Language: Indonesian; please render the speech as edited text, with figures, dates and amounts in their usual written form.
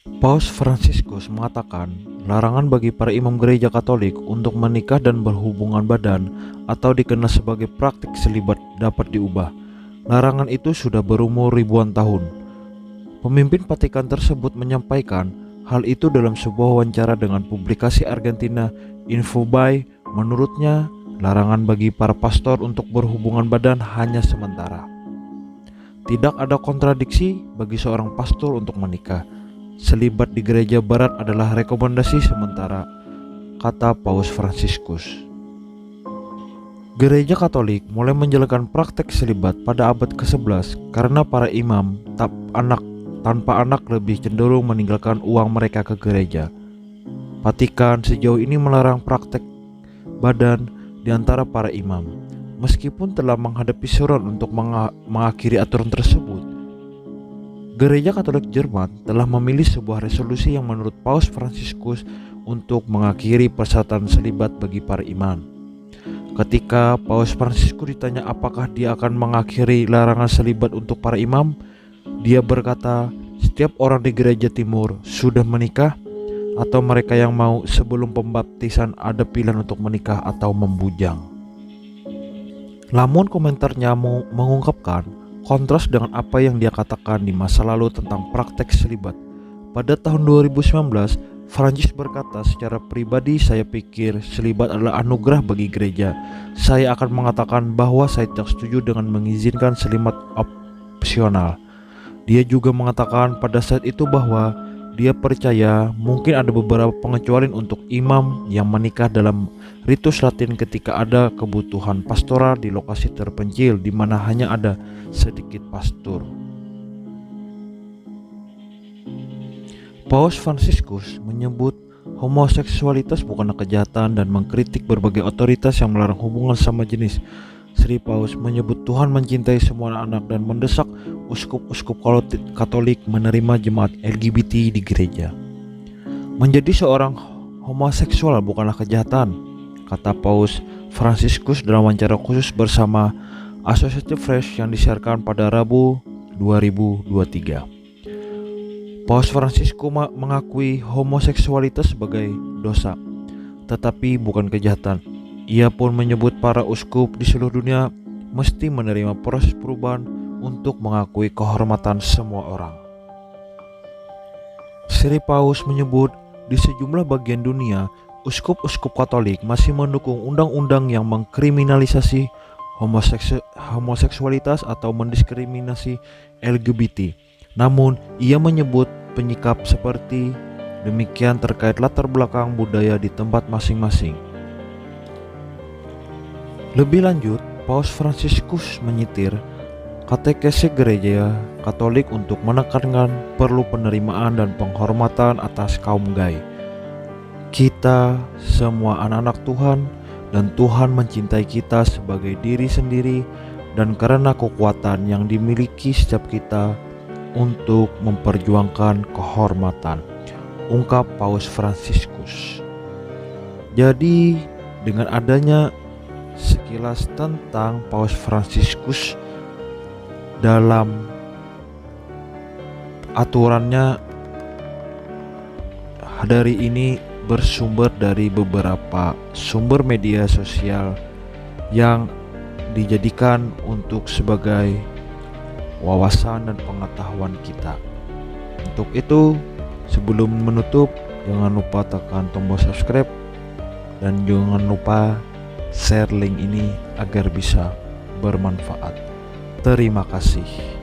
Paus Fransiskus mengatakan larangan bagi para imam gereja Katolik untuk menikah dan berhubungan badan atau dikenal sebagai praktik selibat dapat diubah. Larangan itu sudah berumur ribuan tahun. Pemimpin Vatikan tersebut menyampaikan hal itu dalam sebuah wawancara dengan publikasi Argentina Infobae. Menurutnya, larangan bagi para pastor untuk berhubungan badan hanya sementara. Tidak ada kontradiksi bagi seorang pastor untuk menikah. Selibat di gereja barat adalah rekomendasi sementara, kata Paus Fransiskus. Gereja Katolik mulai menjalankan praktek selibat pada abad ke-11 karena para imam tanpa anak lebih cenderung meninggalkan uang mereka ke gereja. Vatikan sejauh ini melarang praktek badan di antara para imam. Meskipun telah menghadapi surat untuk mengakhiri aturan tersebut, Gereja Katolik Jerman telah memilih sebuah resolusi yang menurut Paus Fransiskus untuk mengakhiri persyaratan selibat bagi para imam. Ketika Paus Fransiskus ditanya apakah dia akan mengakhiri larangan selibat untuk para imam, dia berkata, setiap orang di gereja timur sudah menikah atau mereka yang mau sebelum pembaptisan ada pilihan untuk menikah atau membujang. Namun komentarnya mengungkapkan kontras dengan apa yang dia katakan di masa lalu tentang praktek selibat. Pada tahun 2019, Francis berkata, secara pribadi saya pikir selibat adalah anugerah bagi gereja. Saya akan mengatakan bahwa saya tidak setuju dengan mengizinkan selibat opsional. Dia juga mengatakan pada saat itu bahwa dia percaya mungkin ada beberapa pengecualian untuk imam yang menikah dalam ritus Latin ketika ada kebutuhan pastoral di lokasi terpencil di mana hanya ada sedikit pastor. Paus Fransiskus menyebut homoseksualitas bukanlah kejahatan dan mengkritik berbagai otoritas yang melarang hubungan sama jenis. Sri Paus menyebut Tuhan mencintai semua anak dan mendesak uskup-uskup Katolik menerima jemaat LGBT di gereja. Menjadi seorang homoseksual bukanlah kejahatan, kata Paus Fransiskus dalam wawancara khusus bersama Associated Press yang disiarkan pada Rabu 2023. Paus Fransiskus mengakui homoseksualitas sebagai dosa, tetapi bukan kejahatan. Ia pun menyebut para uskup di seluruh dunia mesti menerima proses perubahan untuk mengakui kehormatan semua orang. Sri Paus menyebut di sejumlah bagian dunia, uskup-uskup Katolik masih mendukung undang-undang yang mengkriminalisasi homoseksualitas atau mendiskriminasi LGBT. Namun, ia menyebut penyikap seperti demikian terkait latar belakang budaya di tempat masing-masing. Lebih lanjut, Paus Fransiskus menyitir katekese gereja Katolik untuk menekankan perlu penerimaan dan penghormatan atas kaum gay. Kita semua anak-anak Tuhan dan Tuhan mencintai kita sebagai diri sendiri dan karena kekuatan yang dimiliki setiap kita untuk memperjuangkan kehormatan, ungkap Paus Fransiskus. Jadi dengan adanya sekilas tentang Paus Fransiskus dalam aturannya dari ini bersumber dari beberapa sumber media sosial yang dijadikan untuk sebagai wawasan dan pengetahuan kita. Untuk itu, sebelum menutup, jangan lupa tekan tombol subscribe dan jangan lupa share link ini agar bisa bermanfaat. Terima kasih.